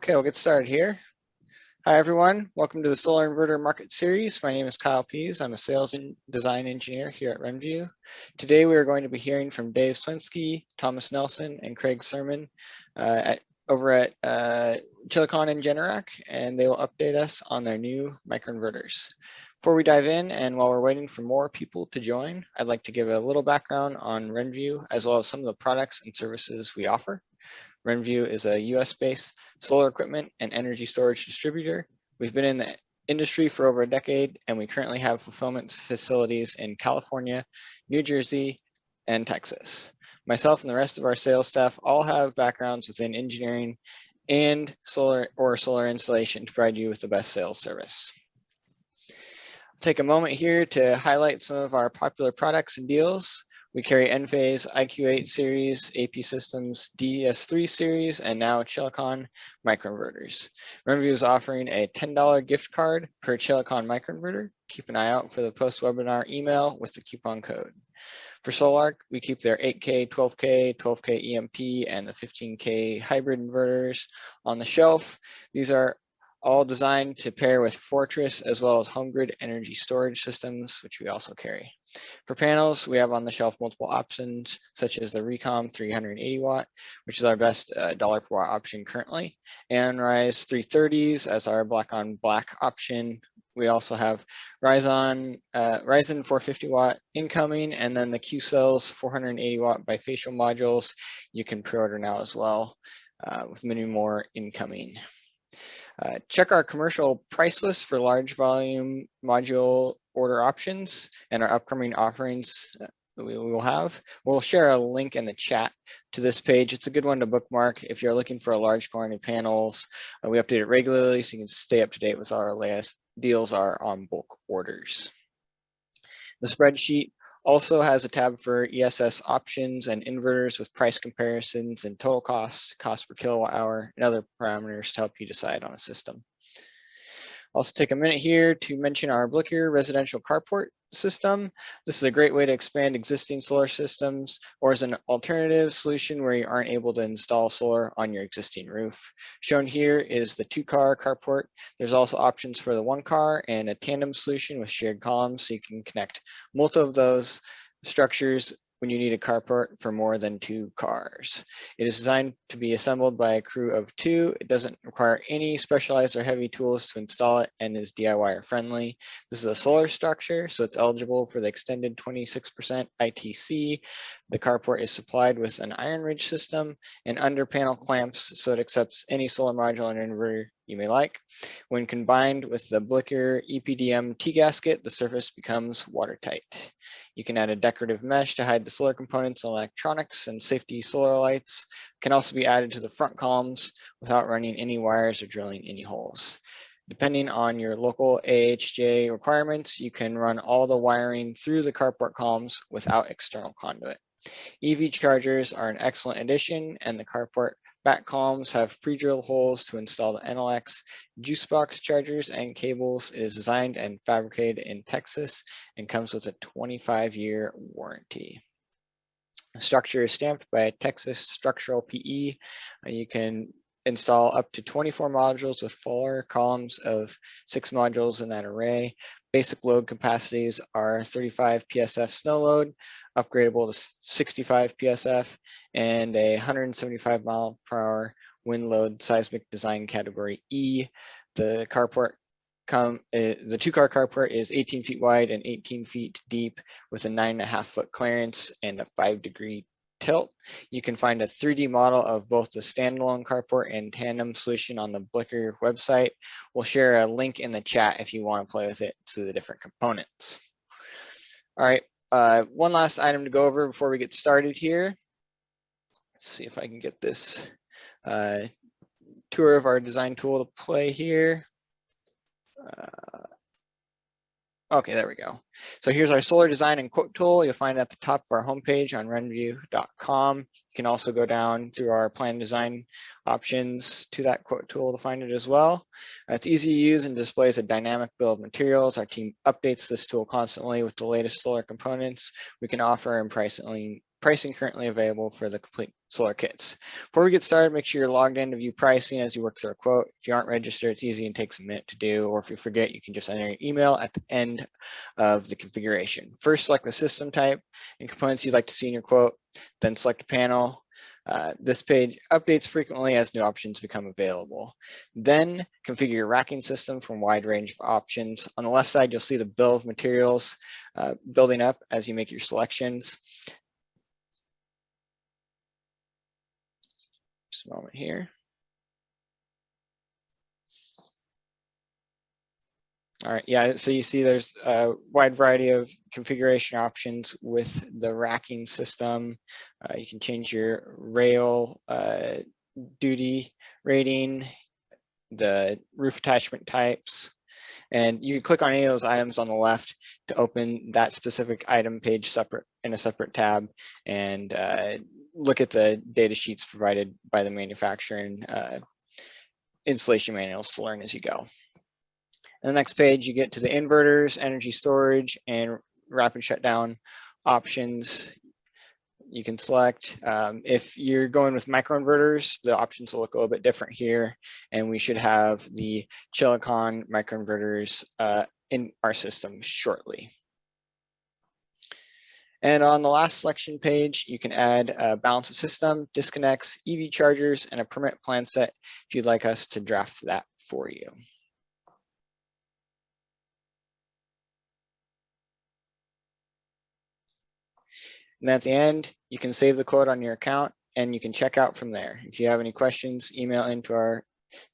Okay, we'll get started here. Hi, everyone. Welcome to the Solar Inverter Market Series. My name is Kyle Pease. I'm a sales and design engineer here at RENVU. Today, we are going to be hearing from Dave Swensky, Thomas Nelson, and Craig Sermon over at Chilicon and Generac, and they will update us on their new microinverters. Before we dive in, and while we're waiting for more people to join, I'd like to give a little background on RENVU, as well as some of the products and services we offer. RENVU is a US-based solar equipment and energy storage distributor. We've been in the industry for over a decade, and we currently have fulfillment facilities in California, New Jersey, and Texas. Myself and the rest of our sales staff all have backgrounds within engineering and solar installation to provide you with the best sales service. I'll take a moment here to highlight some of our popular products and deals. We carry Enphase IQ8 series, AP Systems DS3 series, and now Chilicon microinverters. RENVU is offering a $10 gift card per Chilicon microinverter. Keep an eye out for the post-webinar email with the coupon code. For Solar, we keep their 8K, 12K, 12K EMP, and the 15K hybrid inverters on the shelf. These are all designed to pair with Fortress as well as home grid energy storage systems, which we also carry. For panels, we have on the shelf multiple options, such as the Recom 380 watt, which is our best dollar per watt option currently, and Rise 330s as our black on black option. We also have Ryzen 450 watt incoming, and then the Q-Cells 480 watt bifacial modules you can pre-order now as well, with many more incoming. Check our commercial price list for large volume module order options and our upcoming offerings we will have. We'll share a link in the chat to this page. It's a good one to bookmark if you're looking for a large quantity of panels. We update it regularly so you can stay up to date with our latest deals are on bulk orders. The spreadsheet also has a tab for ESS options and inverters with price comparisons and total cost per kilowatt hour, and other parameters to help you decide on a system. Also take a minute here to mention our Blicker residential carport system. This is a great way to expand existing solar systems or as an alternative solution where you aren't able to install solar on your existing roof. Shown here is the 2-car carport. There's also options for the 1-car and a tandem solution with shared columns, so you can connect multiple of those structures when you need a carport for more than 2 cars. It is designed to be assembled by a crew of 2. It doesn't require any specialized or heavy tools to install it and is DIY friendly. This is a solar structure, so it's eligible for the extended 26% ITC. The carport is supplied with an iron ridge system and under panel clamps, so it accepts any solar module and inverter you may like. When combined with the Blicker EPDM T-gasket, the surface becomes watertight. You can add a decorative mesh to hide the solar components and electronics, and safety solar lights can also be added to the front columns without running any wires or drilling any holes. Depending on your local AHJ requirements, you can run all the wiring through the carport columns without external conduit. EV chargers are an excellent addition, and the carport back columns have pre-drilled holes to install the NLX juice box chargers and cables. It is designed and fabricated in Texas and comes with a 25-year warranty. The structure is stamped by a Texas structural PE. You can install up to 24 modules with 4 columns of 6 modules in that array. Basic load capacities are 35 PSF snow load, upgradable to 65 PSF, and a 175 mile per hour wind load seismic design category E. The 2-car carport is 18 feet wide and 18 feet deep with a 9.5 foot clearance and a 5-degree tilt. You can find a 3D model of both the standalone carport and tandem solution on the Blicker website. We'll share a link in the chat if you want to play with it to the different components. All right, one last item to go over before we get started here. Let's see if I can get this tour of our design tool to play here. Okay, there we go. So here's our solar design and quote tool. You'll find it at the top of our homepage on renvu.com. You can also go down through our plan design options to that quote tool to find it as well. It's easy to use and displays a dynamic bill of materials. Our team updates this tool constantly with the latest solar components we can offer and pricing currently available for the complete solar kits. Before we get started, make sure you're logged in to view pricing as you work through a quote. If you aren't registered, it's easy and takes a minute to do, or if you forget, you can just enter your email at the end of the configuration. First, select the system type and components you'd like to see in your quote, then select a panel. This page updates frequently as new options become available. Then configure your racking system from a wide range of options. On the left side, you'll see the bill of materials building up as you make your selections. Just a moment here. All right, yeah, so you see there's a wide variety of configuration options with the racking system. You can change your rail duty rating, the roof attachment types, and you can click on any of those items on the left to open that specific item page separate in a separate tab and look at the data sheets provided by the manufacturer and installation manuals to learn as you go. On the next page, you get to the inverters, energy storage, and rapid shutdown options you can select. If you're going with microinverters, the options will look a little bit different here, and we should have the Chilicon microinverters in our system shortly. And on the last selection page, you can add a balance of system, disconnects, EV chargers, and a permit plan set if you'd like us to draft that for you. And at the end, you can save the quote on your account and you can check out from there. If you have any questions, email into our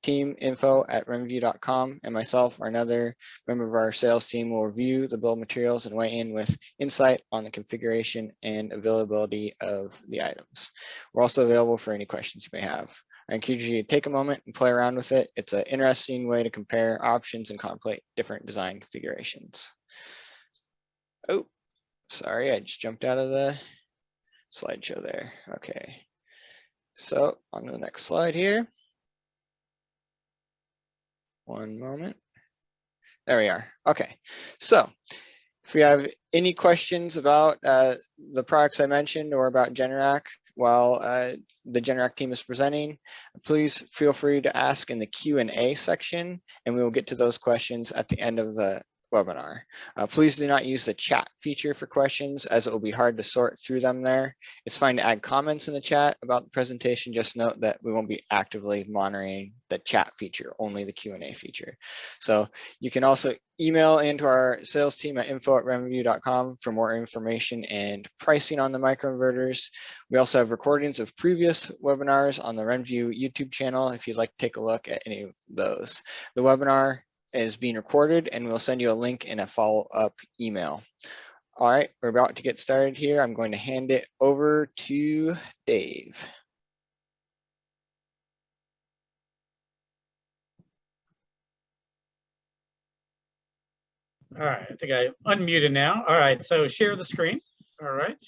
team info@renvu.com, and myself or another member of our sales team will review the bill of materials and weigh in with insight on the configuration and availability of the items. We're also available for any questions you may have. I encourage you to take a moment and play around with it. It's an interesting way to compare options and contemplate different design configurations. Oh, sorry, I just jumped out of the slideshow there. Okay, so on to the next slide here. One moment. There we are. Okay, so if you have any questions about the products I mentioned or about Generac while the Generac team is presenting, please feel free to ask in the Q&A section, and we will get to those questions at the end of the webinar. Please do not use the chat feature for questions, as it will be hard to sort through them there. It's fine to add comments in the chat about the presentation. Just note that we won't be actively monitoring the chat feature, only the Q&A feature. So you can also email into our sales team at info@renvu.com for more information and pricing on the microinverters. We also have recordings of previous webinars on the RENVU YouTube channel if you'd like to take a look at any of those. The webinar is being recorded, and we'll send you a link in a follow-up email. All right, we're about to get started here. I'm going to hand it over to Dave. All right, I think I unmuted now. All right, so share the screen. All right,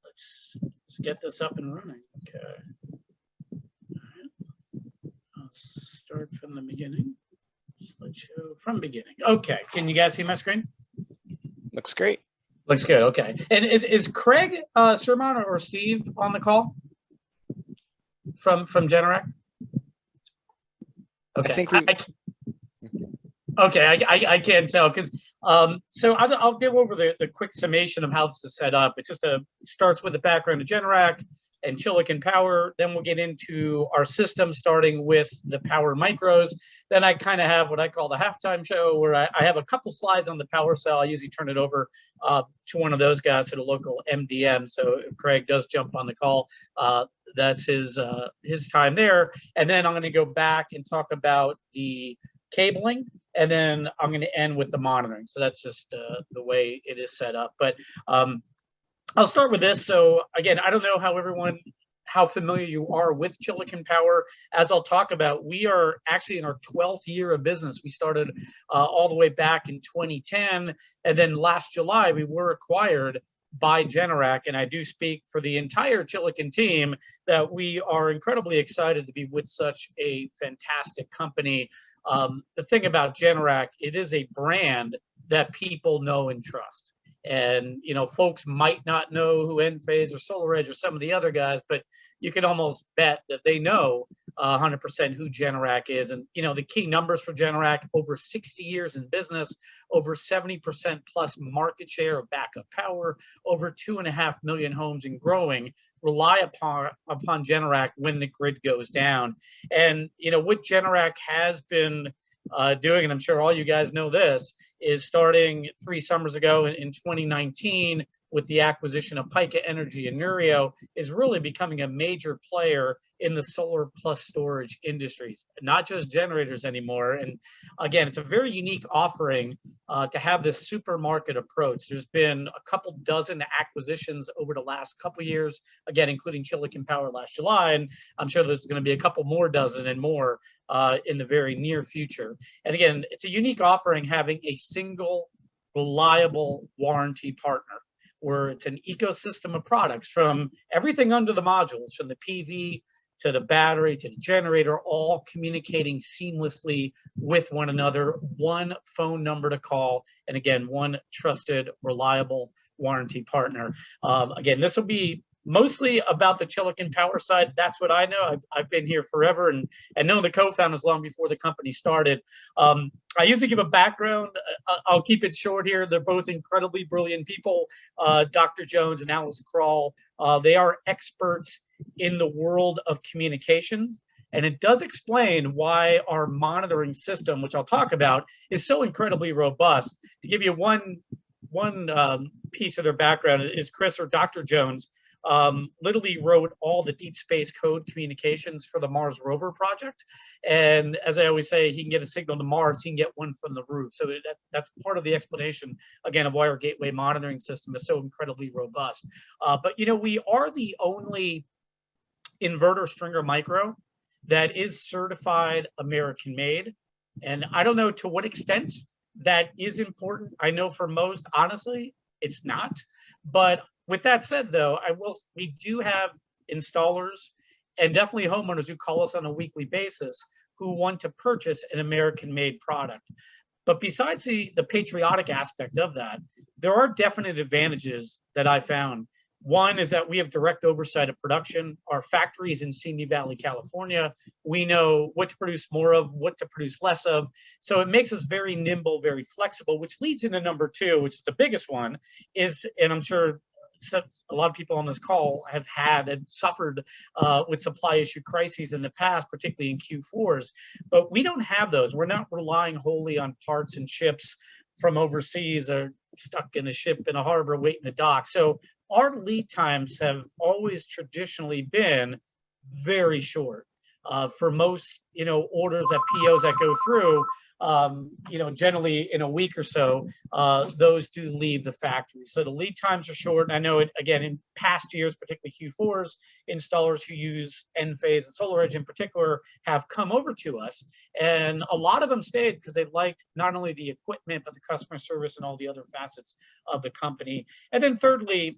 let's get this up and running. Okay. All right. I'll start from the beginning. Slideshow from beginning. Okay, can you guys see my screen? Looks great. Looks good. Okay, and is Craig Sermon or Steve on the call from Generac? Okay, I think we. Okay, I can't tell because so I'll give over the quick summation of how this is set up. It just starts with the background of Generac and Chilicon power. Then we'll get into our system, starting with the power micros. Then I kind of have what I call the halftime show, where I have a couple slides on the power cell. I usually turn it over to one of those guys, to the local MDM. So if Craig does jump on the call, that's his time there. And then I'm going to go back and talk about the cabling, and then I'm going to end with the monitoring. So that's just the way it is set up. But I'll start with this. So again, I don't know how familiar you are with Chilicon Power. As I'll talk about, we are actually in our 12th year of business. We started all the way back in 2010, and then last July we were acquired by Generac, and I do speak for the entire Chilicon team that we are incredibly excited to be with such a fantastic company. The thing about Generac, it is a brand that people know and trust. And, folks might not know who Enphase or SolarEdge or some of the other guys, but you can almost bet that they know 100% who Generac is. And, the key numbers for Generac: over 60 years in business, over 70% plus market share of backup power, over 2.5 million homes and growing rely upon Generac when the grid goes down. And, what Generac has been doing, and I'm sure all you guys know this, is starting 3 summers ago in 2019 with the acquisition of Pika Energy and Neurio, is really becoming a major player in the solar plus storage industries, not just generators anymore. And again, it's a very unique offering to have this supermarket approach. There's been a couple dozen acquisitions over the last couple years, again, including Chilicon Power last July, and I'm sure there's going to be a couple more dozen and more in the very near future. And again, it's a unique offering, having a single reliable warranty partner, where it's an ecosystem of products, from everything under the modules, from the PV to the battery to the generator, all communicating seamlessly with one another, one phone number to call, and again, one trusted, reliable warranty partner. Again, this will be mostly about the Chilicon Power side. That's what I know. I've been here forever and known the co-founders long before the company started. I usually give a background. I'll keep it short here. They're both incredibly brilliant people, Dr. Jones and Alice Kroll. They are experts in the world of communications. And it does explain why our monitoring system, which I'll talk about, is so incredibly robust. To give you one piece of their background, is Chris, or Dr. Jones, literally wrote all the deep space code communications for the Mars rover project. And as I always say, he can get a signal to Mars, he can get one from the roof. So that's part of the explanation, again, of why our gateway monitoring system is so incredibly robust. But we are the only inverter stringer micro that is certified American made. And I don't know to what extent that is important. I know for most, honestly, it's not. But with that said, though, we do have installers and definitely homeowners who call us on a weekly basis who want to purchase an American-made product. But besides the patriotic aspect of that, there are definite advantages that I found. One is that we have direct oversight of production. Our factory is in Simi Valley, California. We know what to produce more of, what to produce less of. So it makes us very nimble, very flexible, which leads into number 2, which is the biggest one, and I'm sure a lot of people on this call have had and suffered with supply issue crises in the past, particularly in Q4s, but we don't have those. We're not relying wholly on parts and ships from overseas or stuck in a ship in a harbor waiting to dock. So our lead times have always traditionally been very short. For most, orders that POs that go through, generally in a week or so, those do leave the factory. So the lead times are short. I know it, again, in past years, particularly Q4s, installers who use Enphase and SolarEdge in particular have come over to us. And a lot of them stayed because they liked not only the equipment, but the customer service and all the other facets of the company. And then thirdly,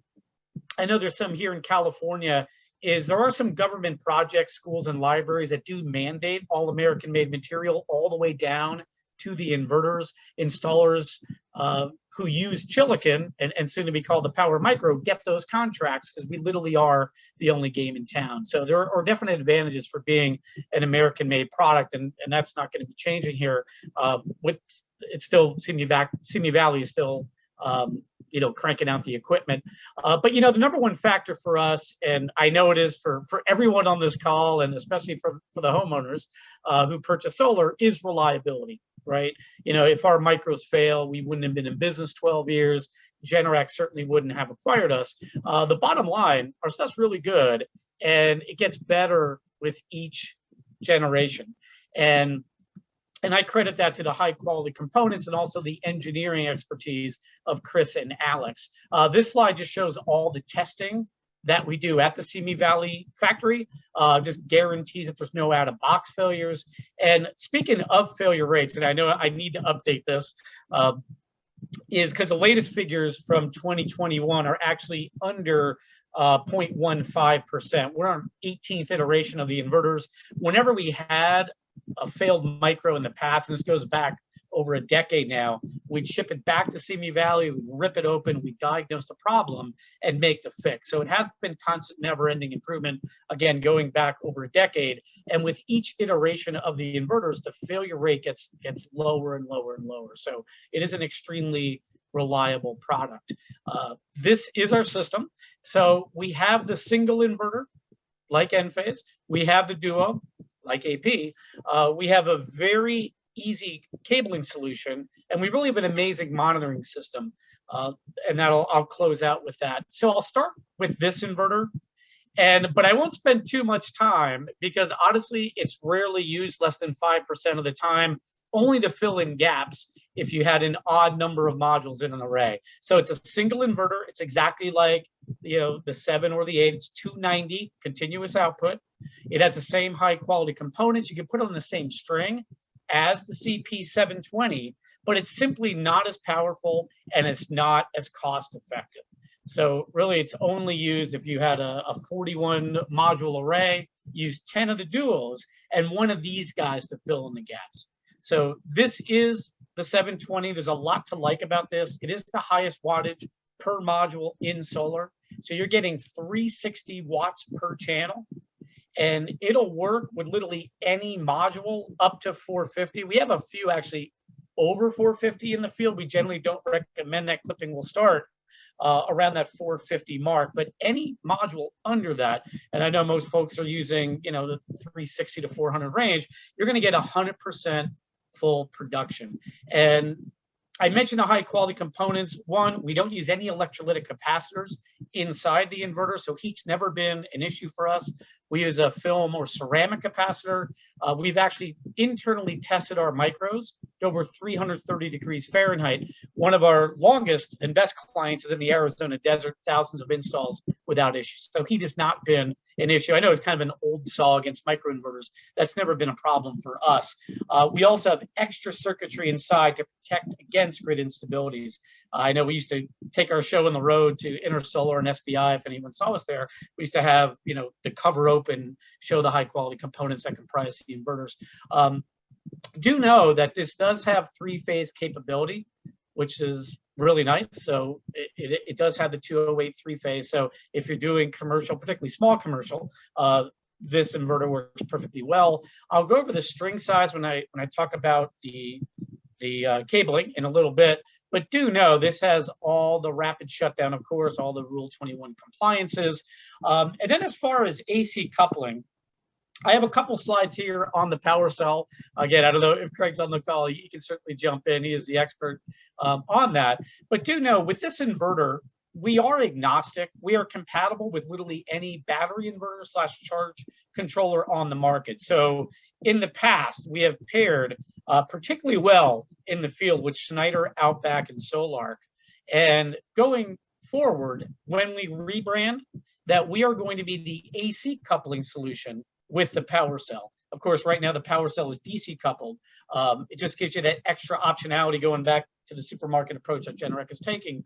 I know there's some here in California, there are some government projects, schools and libraries that do mandate all American-made material all the way down to the inverters. Installers who use Chilicon and soon to be called the PWRmicro get those contracts because we literally are the only game in town. So there are definite advantages for being an American-made product, and that's not going to be changing here. It's still Simi Valley is still cranking out the equipment. But the number one factor for us, and I know it is for everyone on this call, and especially for the homeowners who purchase solar, is reliability, right? If our micros fail, we wouldn't have been in business 12 years. Generac certainly wouldn't have acquired us. The bottom line, our stuff's really good, and it gets better with each generation. And I credit that to the high quality components and also the engineering expertise of Chris and Alex. This slide just shows all the testing that we do at the Simi Valley factory, just guarantees that there's no out-of-box failures. And speaking of failure rates, and I know I need to update this, is because the latest figures from 2021 are actually under 0.15%. We're on 18th iteration of the inverters. Whenever we had a failed micro in the past, and this goes back over a decade now. We'd ship it back to Simi Valley, we'd rip it open, we'd diagnose the problem and make the fix. So it has been constant, never-ending improvement, again, going back over a decade. And with each iteration of the inverters, the failure rate gets lower and lower and lower. So it is an extremely reliable product. This is our system. So we have the single inverter, like Enphase. We have the duo, like AP. We have a very easy cabling solution, and we really have an amazing monitoring system. And I'll close out with that. So I'll start with this inverter, but I won't spend too much time because honestly, it's rarely used, less than 5% of the time, only to fill in gaps if you had an odd number of modules in an array. So it's a single inverter. It's exactly like, the 7 or the 8. It's 290 continuous output. It has the same high quality components. You can put it on the same string as the CP720, but it's simply not as powerful and it's not as cost effective. So really it's only used if you had a 41 module array, use 10 of the duos and one of these guys to fill in the gaps. So this is the 720. There's a lot to like about this. It is the highest wattage per module in solar. So you're getting 360 watts per channel, and it'll work with literally any module up to 450. We have a few actually over 450 in the field. We generally don't recommend that. Clipping will start around that 450 mark, but any module under that, and I know most folks are using, the 360 to 400 range, you're going to get 100% full production. And I mentioned the high quality components. One, we don't use any electrolytic capacitors inside the inverter, so heat's never been an issue for us. We use a film or ceramic capacitor. We've actually internally tested our micros to over 330 degrees Fahrenheit. One of our longest and best clients is in the Arizona desert, thousands of installs without issues. So heat has not been an issue. I know it's kind of an old saw against microinverters. That's never been a problem for us. We also have extra circuitry inside to protect against grid instabilities. I know we used to take our show on the road to Intersolar and SBI. If anyone saw us there, we used to have, the cover open, show the high quality components that comprise the inverters. Do know that this does have 3-phase capability, which is really nice. So it does have the 208 3-phase. So if you're doing commercial, particularly small commercial, this inverter works perfectly well. I'll go over the string size when I talk about the cabling in a little bit, but do know this has all the rapid shutdown, of course, all the Rule 21 compliances. And then as far as AC coupling, I have a couple slides here on the power cell. Again, I don't know if Craig's on the call, he can certainly jump in. He is the expert on that. But do know with this inverter, we are agnostic. We are compatible with literally any battery inverter / charge controller on the market. So in the past, we have paired particularly well in the field with Schneider, Outback, and Solar. And going forward, when we rebrand, that we are going to be the AC coupling solution with the power cell. Of course, right now the power cell is DC coupled. It just gives you that extra optionality going back to the supermarket approach that Generac is taking,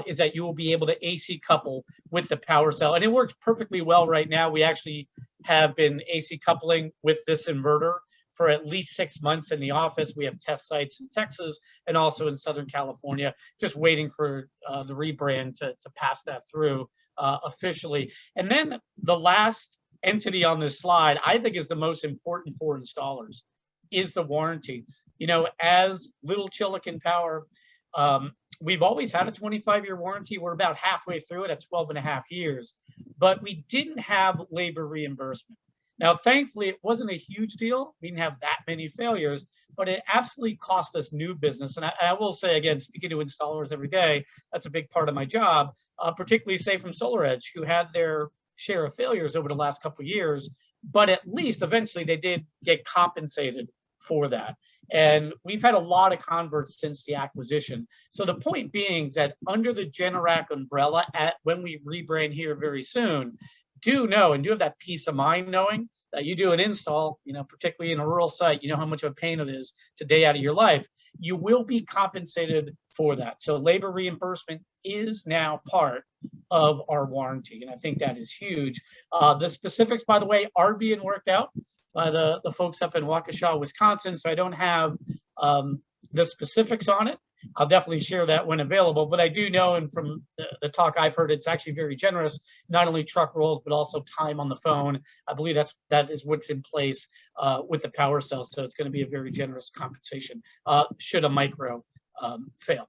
is that you will be able to AC couple with the power cell. And it works perfectly well right now. We actually have been AC coupling with this inverter for at least 6 months in the office. We have test sites in Texas and also in Southern California, just waiting for the rebrand to pass that through officially. And then the last entity on this slide, I think is the most important for installers, is the warranty. As Little Chilicon Power, we've always had a 25-year warranty. We're about halfway through it at 12.5 years, but we didn't have labor reimbursement. Now, thankfully, it wasn't a huge deal. We didn't have that many failures, but it absolutely cost us new business. And I will say, again, speaking to installers every day, that's a big part of my job, particularly, say, from SolarEdge, who had their share of failures over the last couple of years, but at least eventually they did get compensated for that. And we've had a lot of converts since the acquisition. So the point being that under the Generac umbrella, when we rebrand here very soon, do know and do have that peace of mind knowing that you do an install, particularly in a rural site, how much of a pain it is. It's a day out of your life. You will be compensated for that. So labor reimbursement is now part of our warranty, and I think that is huge. The specifics, by the way, are being worked out by the folks up in Waukesha, Wisconsin, so I don't have the specifics on it, I'll definitely share that when available. But I do know, and from the talk I've heard, it's actually very generous, not only truck rolls, but also time on the phone. I believe that is what's in place with the power cell. So it's going to be a very generous compensation should a micro fail.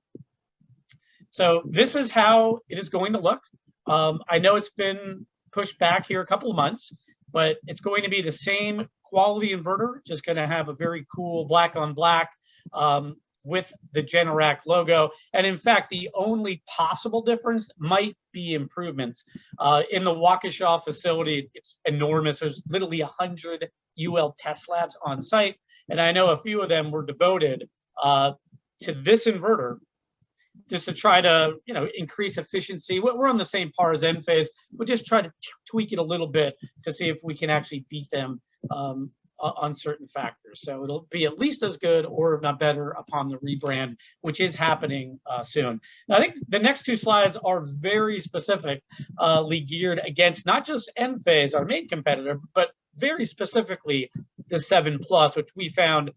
So this is how it is going to look. I know it's been pushed back here a couple of months, but it's going to be the same quality inverter, just going to have a very cool black on black with the Generac logo. And in fact, the only possible difference might be improvements. In the Waukesha facility, it's enormous. There's literally 100 UL test labs on site. And I know a few of them were devoted to this inverter just to try to, increase efficiency. We're on the same par as Enphase, but just try to tweak it a little bit to see if we can actually beat them on certain factors. So it'll be at least as good, or if not better, upon the rebrand, which is happening soon. Now, I think the next two slides are very specifically geared against not just Enphase, our main competitor, but very specifically the 7 Plus, which we found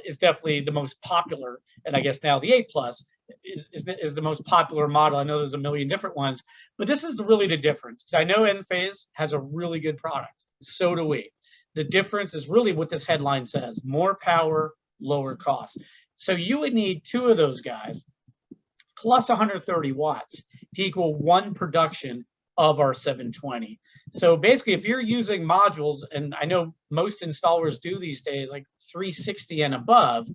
is definitely the most popular, and I guess now the 8 Plus is the most popular model. I know there's a million different ones, but this is really the difference. I know Enphase has a really good product. So do we. The difference is really what this headline says: more power, lower cost. So you would need two of those guys plus 130 watts to equal one production of our 720. So basically, if you're using modules, and I know most installers do these days, like 360 and above,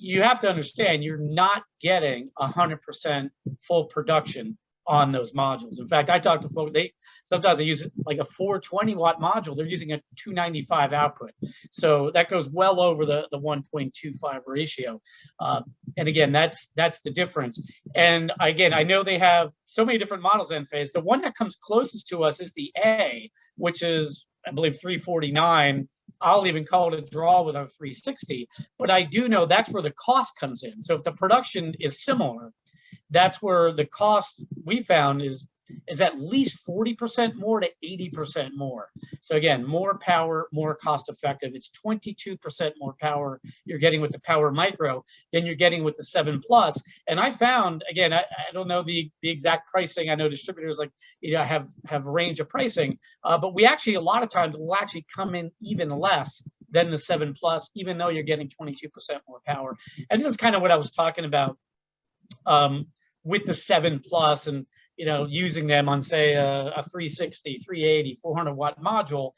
you have to understand you're not getting 100% full production on those modules. In fact, I talk to folks, sometimes they use like a 420 watt module, they're using a 295 output. So that goes well over the 1.25 ratio. And again, that's the difference. And again, I know they have so many different models in Enphase. The one that comes closest to us is the A, which is, I believe, 349. I'll even call it a draw with our 360. But I do know that's where the cost comes in. So if the production is similar, that's where the cost we found is at least 40% more to 80% more. So again, more power, more cost effective. It's 22% more power you're getting with the PWRmicro than you're getting with the 7 Plus. And I found, again, I don't know the exact pricing. I know distributors have a range of pricing, but we actually, a lot of times, will actually come in even less than the 7 Plus, even though you're getting 22% more power. And this is kind of what I was talking about with the 7 Plus, and using them on, say, a 360, 380, 400 watt module,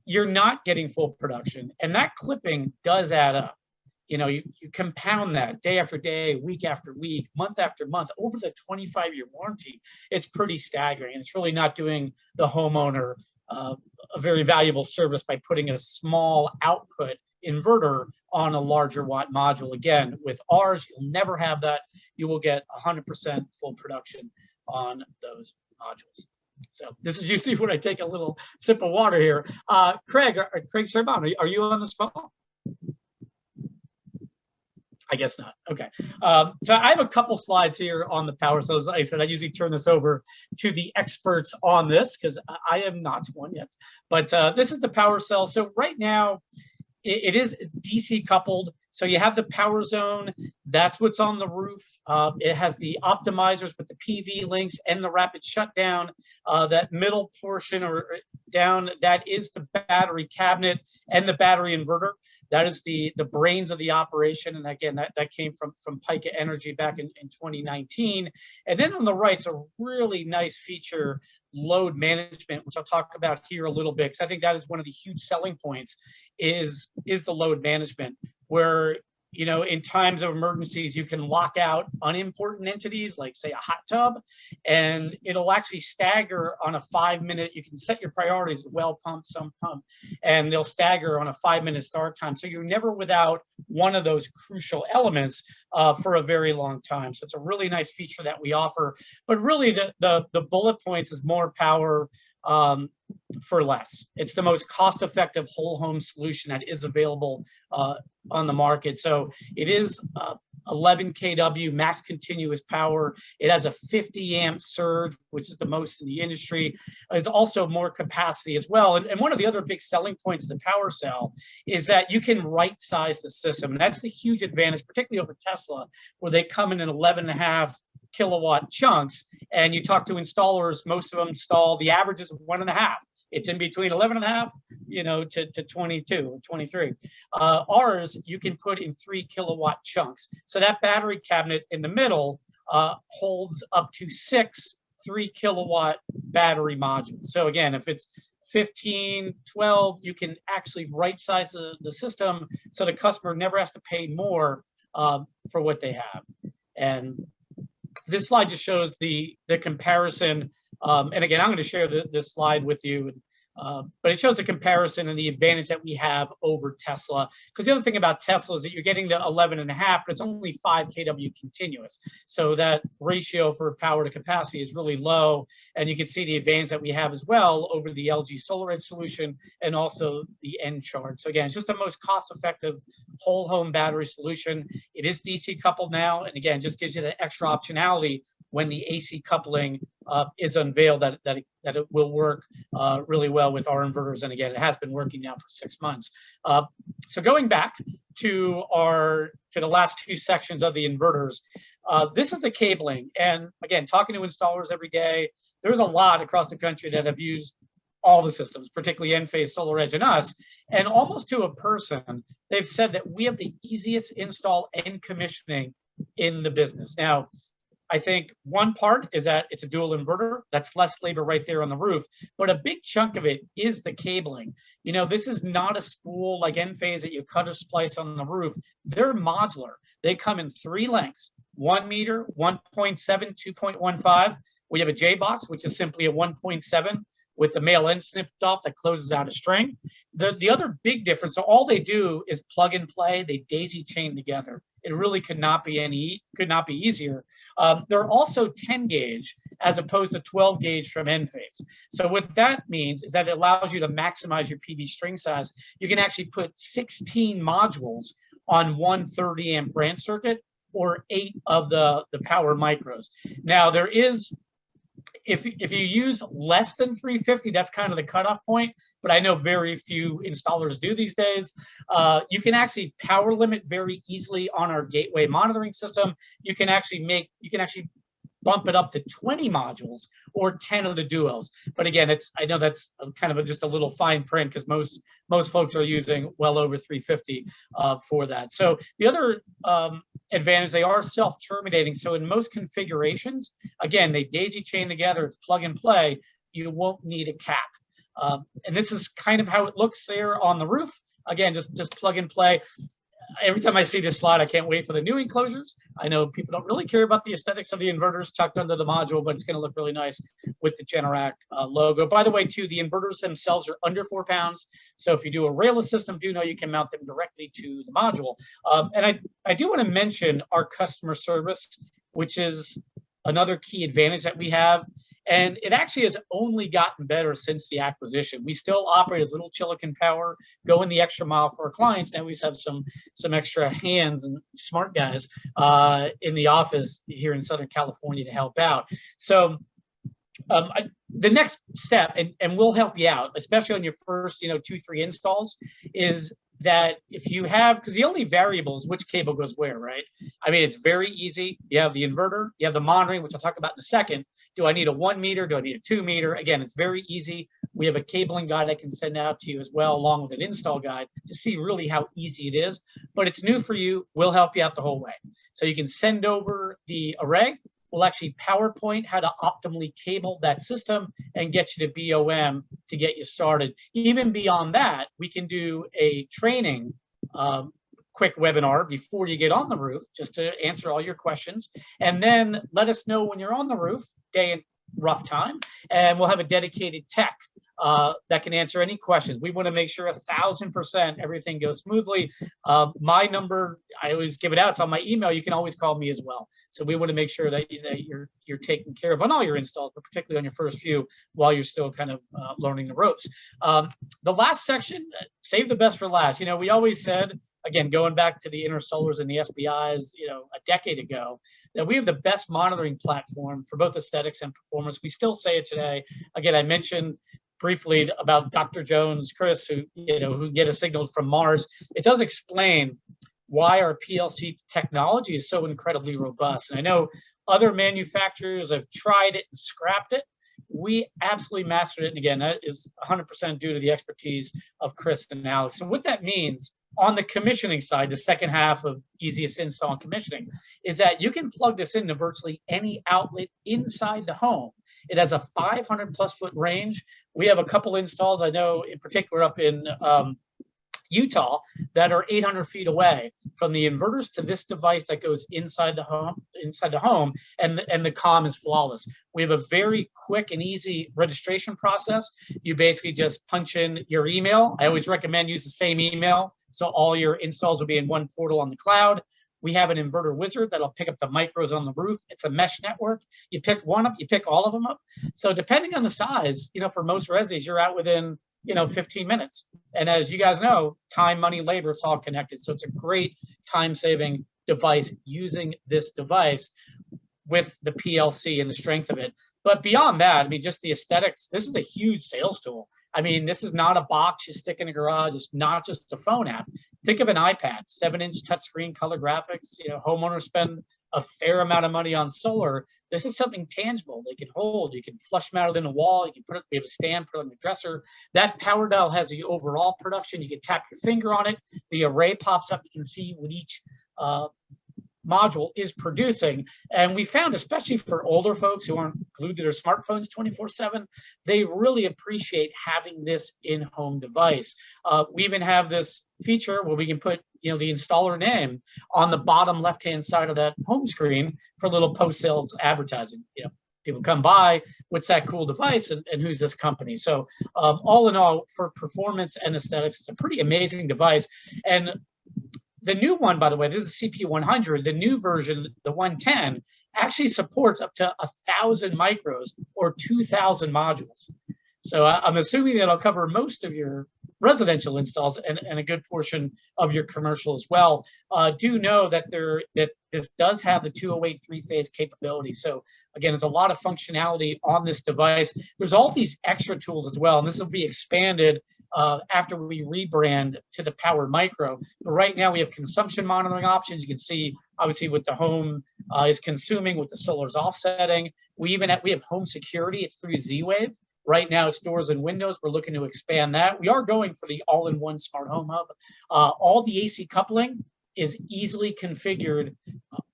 you're not getting full production. And that clipping does add up. You compound that day after day, week after week, month after month, over the 25-year warranty. It's pretty staggering. And it's really not doing the homeowner a very valuable service by putting a small output inverter on a larger watt module. Again, with ours, you'll never have that. You will get 100% full production on those modules. So this is usually when I take a little sip of water here. Craig Serbon, are you on this call? I guess not. Okay. So I have a couple slides here on the power cells. Like I said, I usually turn this over to the experts on this because I am not one yet. But this is the power cell. So right now, it is DC coupled. So you have the power zone. That's what's on the roof. It has the optimizers with the PV links and the rapid shutdown. That middle portion or down, that is the battery cabinet and the battery inverter. That is the brains of the operation. And again, that came from Pika Energy back in 2019. And then on the right, it's a really nice feature, load management, which I'll talk about here a little bit, because I think that is one of the huge selling points is the load management, where in times of emergencies, you can lock out unimportant entities like, say, a hot tub, and it'll actually stagger on a 5-minute. You can set your priorities, well pump, some pump, and they'll stagger on a 5-minute start time. So you're never without one of those crucial elements for a very long time. So it's a really nice feature that we offer. But really, the bullet points is more power for less. It's the most cost-effective whole home solution that is available on the market. So it is 11 kW max continuous power. It has a 50 amp surge, which is the most in the industry. There's also more capacity as well. And one of the other big selling points of the power cell is that you can right size the system. And that's the huge advantage, particularly over Tesla, where they come in 11.5 kilowatt chunks. And you talk to installers, most of them install, the average is 1.5. It's in between 11.5, to 22 or 23. Ours, you can put in 3 kilowatt chunks. So that battery cabinet in the middle holds up to 6 3 kilowatt battery modules. So again, if it's 15, 12, you can actually right size the system so the customer never has to pay more for what they have. And this slide just shows the comparison. And again, I'm going to share this slide with you. But it shows the comparison and the advantage that we have over Tesla. Because the other thing about Tesla is that you're getting the 11.5, but it's only 5 kW continuous. So that ratio for power to capacity is really low. And you can see the advantage that we have as well over the LG Solar Edge solution and also the Encharge. So again, it's just the most cost-effective whole home battery solution. It is DC coupled now. And again, just gives you the extra optionality when the AC coupling is unveiled, that it will work really well with our inverters. And again, it has been working now for 6 months. So going back to the last 2 sections of the inverters, this is the cabling. And again, talking to installers every day, there's a lot across the country that have used all the systems, particularly Enphase, Solar Edge, and us. And almost to a person, they've said that we have the easiest install and commissioning in the business. Now, I think one part is that it's a dual inverter. That's less labor right there on the roof. But a big chunk of it is the cabling. This is not a spool like Enphase that you cut or splice on the roof. They're modular. They come in 3 lengths, 1 meter, 1.7, 2.15. We have a J box, which is simply a 1.7 with the male end snipped off that closes out a string. The other big difference, so all they do is plug and play. They daisy chain together. It really could not be easier. They're also 10 gauge as opposed to 12 gauge from Enphase. So what that means is that it allows you to maximize your PV string size. You can actually put 16 modules on one 30 amp branch circuit or 8 of the PWRmicros. Now there is, if you use less than 350, that's kind of the cutoff point, but I know very few installers do these days. You can actually power limit very easily on our gateway monitoring system. You can actually bump it up to 20 modules or 10 of the duos. But again, I know that's kind of just a little fine print because most folks are using well over 350 for that. So the other advantage, they are self-terminating. So in most configurations, again, they daisy chain together, it's plug and play, you won't need a cap. And this is kind of how it looks there on the roof. Again, just plug and play. Every time I see this slide, I can't wait for the new enclosures. I know people don't really care about the aesthetics of the inverters tucked under the module, but it's going to look really nice with the Generac logo. By the way, too, the inverters themselves are under 4 pounds. So if you do a railless system, do know you can mount them directly to the module. And I do want to mention our customer service, which is another key advantage that we have. And it actually has only gotten better since the acquisition. We still operate as little Chilicon power, go in the extra mile for our clients. Now we have some extra hands and smart guys in the office here in Southern California to help out. So the next step, and we'll help you out, especially on your first 2-3 installs, is that if you have, because the only variable is which cable goes where, right? I mean, it's very easy. You have the inverter, you have the monitoring, which I'll talk about in a second. Do I need a 1 meter? Do I need a 2 meter? Again, it's very easy. We have a cabling guide I can send out to you as well, along with an install guide to see really how easy it is. But it's new for you. We'll help you out the whole way. So you can send over the array. We'll actually PowerPoint how to optimally cable that system and get you to BOM to get you started. Even beyond that, we can do a training quick webinar before you get on the roof, just to answer all your questions. And then let us know when you're on the roof, day and rough time, and we'll have a dedicated tech that can answer any questions. We want to make sure 1,000% everything goes smoothly. My number, I always give it out. It's on my email. You can always call me as well. So we want to make sure that you're taken care of on all your installs, but particularly on your first few while you're still kind of learning the ropes. The last section, save the best for last. We always said again, going back to the Intersolars and the SBIs, a decade ago, that we have the best monitoring platform for both aesthetics and performance. We still say it today. Again, I mentioned briefly about Dr. Jones, Chris, who get a signal from Mars. It does explain why our PLC technology is so incredibly robust. And I know other manufacturers have tried it and scrapped it. We absolutely mastered it. And again, that is 100% due to the expertise of Chris and Alex. And what that means on the commissioning side, the second half of easiest install and commissioning, is that you can plug this into virtually any outlet inside the home. It has a 500+ foot range. We have a couple installs, I know in particular up in Utah, that are 800 feet away from the inverters to this device that goes inside the home, and the comm is flawless. We have a very quick and easy registration process. You basically just punch in your email. I always recommend use the same email, so all your installs will be in one portal on the cloud. We have an inverter wizard that'll pick up the micros on the roof. It's a mesh network. You pick one up, you pick all of them up. So depending on the size, for most resis, you're out within 15 minutes. And as you guys know, time, money, labor, it's all connected. So it's a great time-saving device using this device with the PLC and the strength of it. But beyond that, just the aesthetics, this is a huge sales tool. This is not a box you stick in a garage. It's not just a phone app. Think of an iPad, 7-inch touchscreen, color graphics. Homeowners spend a fair amount of money on solar. This is something tangible they can hold. You can flush mount it in a wall. You can put it, we have a stand, put it on the dresser. That power dial has the overall production. You can tap your finger on it. The array pops up. You can see what each module is producing. And we found, especially for older folks who aren't glued to their smartphones 24/7, they really appreciate having this in-home device. We even have this feature where we can put the installer name on the bottom left-hand side of that home screen for a little post-sales advertising. People come by, what's that cool device, and who's this company? So all in all, for performance and aesthetics, it's a pretty amazing device. And the new one, by the way, this is CP100. The new version, the 110, actually supports up to 1,000 micros or 2,000 modules. So I'm assuming that'll cover most of your residential installs and a good portion of your commercial as well. Do know that this does have the 208 3-phase capability. So again, there's a lot of functionality on this device. There's all these extra tools as well, and this will be expanded after we rebrand to the PWRmicro. But right now we have consumption monitoring options. You can see obviously what the home is consuming, what the solar's offsetting. We have home security. It's through Z-Wave. Right now, it's doors and windows. We're looking to expand that. We are going for the all-in-one smart home hub. All the AC coupling is easily configured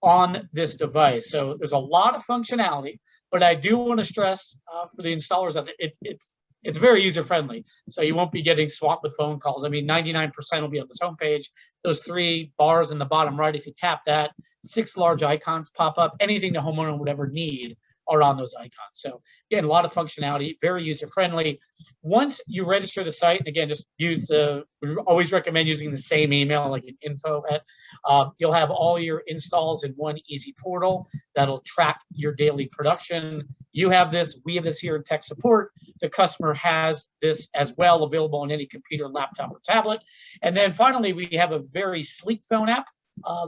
on this device. So there's a lot of functionality, but I do want to stress for the installers that it's very user-friendly. So you won't be getting swamped with phone calls. 99% will be on this homepage. Those 3 bars in the bottom right, if you tap that, 6 large icons pop up. Anything the homeowner would ever need are on those icons. So again, a lot of functionality, very user-friendly. Once you register the site, and again, just we always recommend using the same email, like an info at, you'll have all your installs in one easy portal that'll track your daily production. You have this, we have this here in tech support. The customer has this as well, available on any computer, laptop, or tablet. And then finally, we have a very sleek phone app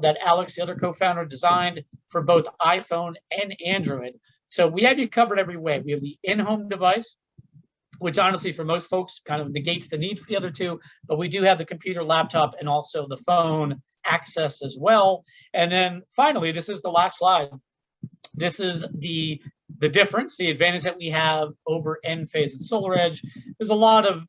that Alex, the other co-founder, designed for both iPhone and Android. So we have you covered every way. We have the in-home device, which honestly for most folks kind of negates the need for the other two, but we do have the computer, laptop, and also the phone access as well. And then finally, this is the last slide. This is the difference, the advantage that we have over Enphase and SolarEdge. There's a lot of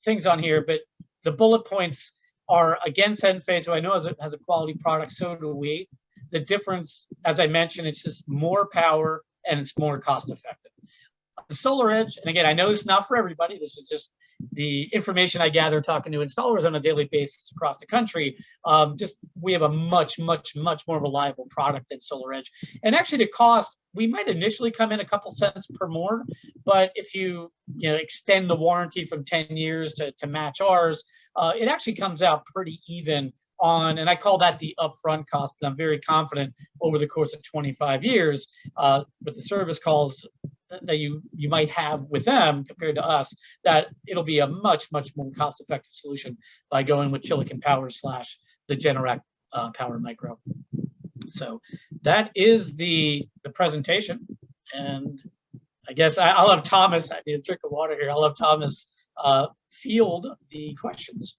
things on here, but the bullet points are against Enphase, who I know has a quality product, so do we. The difference, as I mentioned, it's just more power and it's more cost effective. The SolarEdge, and again, I know this is not for everybody. This is just the information I gather talking to installers on a daily basis across the country. We have a much, much, much more reliable product than SolarEdge. And actually the cost, we might initially come in a couple cents per more, but if you extend the warranty from 10 years to match ours, it actually comes out pretty even on, and I call that the upfront cost, but I'm very confident over the course of 25 years with the service calls that you might have with them compared to us, that it'll be a much, much more cost-effective solution by going with Chilicon Power / the Generac PWRmicro. So that is the presentation, and I guess I'll have Thomas. I need a drink of water here. I'll have Thomas field the questions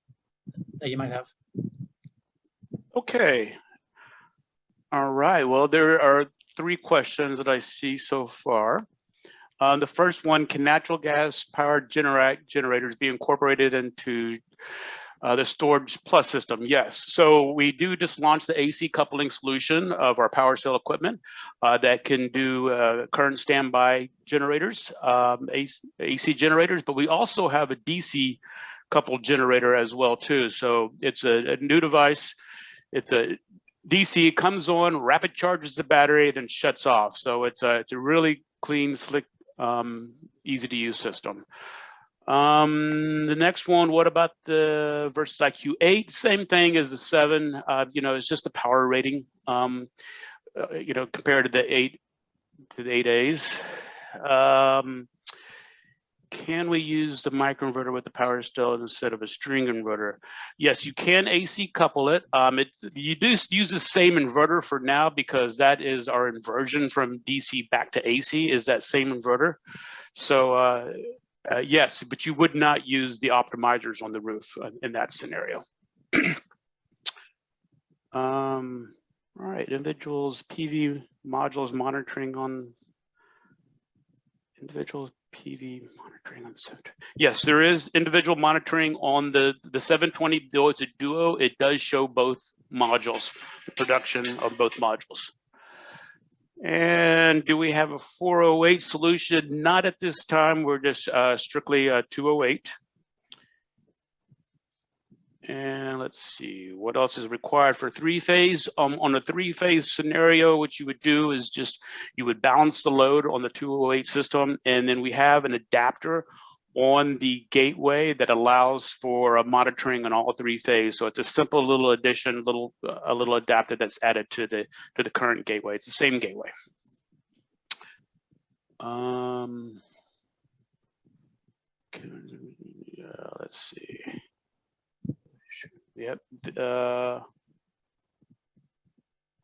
that you might have. Okay. All right. Well, there are 3 questions that I see so far. The first one: can natural gas powered Generac generators be incorporated into the Storage Plus system? Yes. So we do just launch the AC coupling solution of our power cell equipment that can do current standby generators, AC generators, but we also have a DC coupled generator as well too. So it's a new device. It's a DC, comes on, rapid charges the battery, then shuts off. So it's a really clean, slick, easy to use system. The next one, what about the Versus IQ 8? Same thing as the 7. You know, it's just the power rating, you know, compared to the 8As. Can we use the microinverter with the power cell instead of a string inverter? Yes, you can AC couple it. You do use the same inverter for now because that is our inversion from DC back to AC is that same inverter. So yes, but you would not use the optimizers on the roof in that scenario. All right, individuals PV modules monitoring on individual PV monitoring on the 720. Yes, there is individual monitoring on the 720, though it's a duo, it does show both modules, the production of both modules. And do we have a 408 solution? Not at this time, we're just strictly 208. And let's see, what else is required for 3-phase? On a 3-phase scenario, what you would do is just, you would balance the load on the 208 system, and then we have an adapter on the gateway that allows for monitoring on all 3-phase. So it's a simple little addition, a little adapter that's added to the current gateway. It's the same gateway. Let's see. Yep.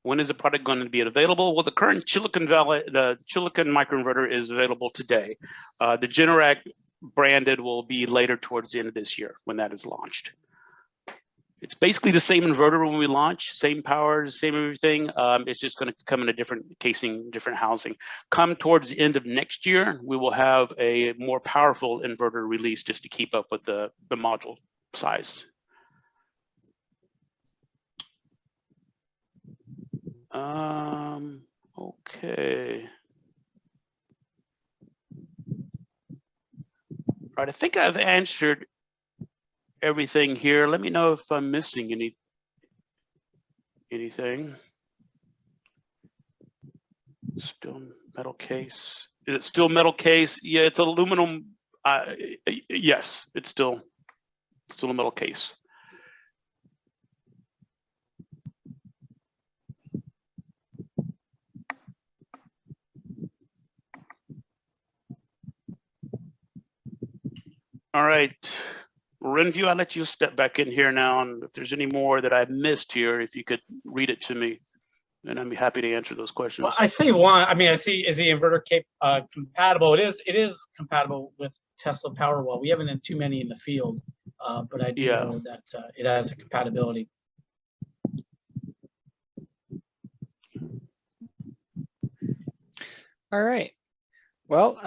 When is the product going to be available? Well, the current Chilicon microinverter is available today. The Generac branded will be later towards the end of this year when that is launched. It's basically the same inverter when we launch, same power, same everything. It's just going to come in a different casing, different housing. Come towards the end of next year, we will have a more powerful inverter release just to keep up with the module size. Okay. All right, I think I've answered everything here. Let me know if I'm missing anything. Still metal case. Is it still metal case? Yeah, it's aluminum. Yes, it's still a metal case. All right, RENVU, I'll let you step back in here now, and if there's any more that I've missed here, if you could read it to me, then I'd be happy to answer those questions. Well, I see one. I mean, I see, is the inverter compatible? It is compatible with Tesla Powerwall. We haven't had too many in the field, but I do know that it has a compatibility. All right. Well,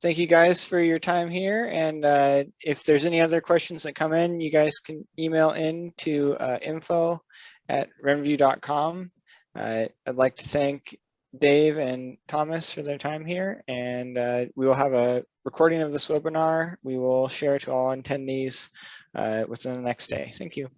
thank you guys for your time here. And if there's any other questions that come in, you guys can email in to info@renvu.com. I'd like to thank Dave and Thomas for their time here. And we will have a recording of this webinar. We will share to all attendees within the next day. Thank you.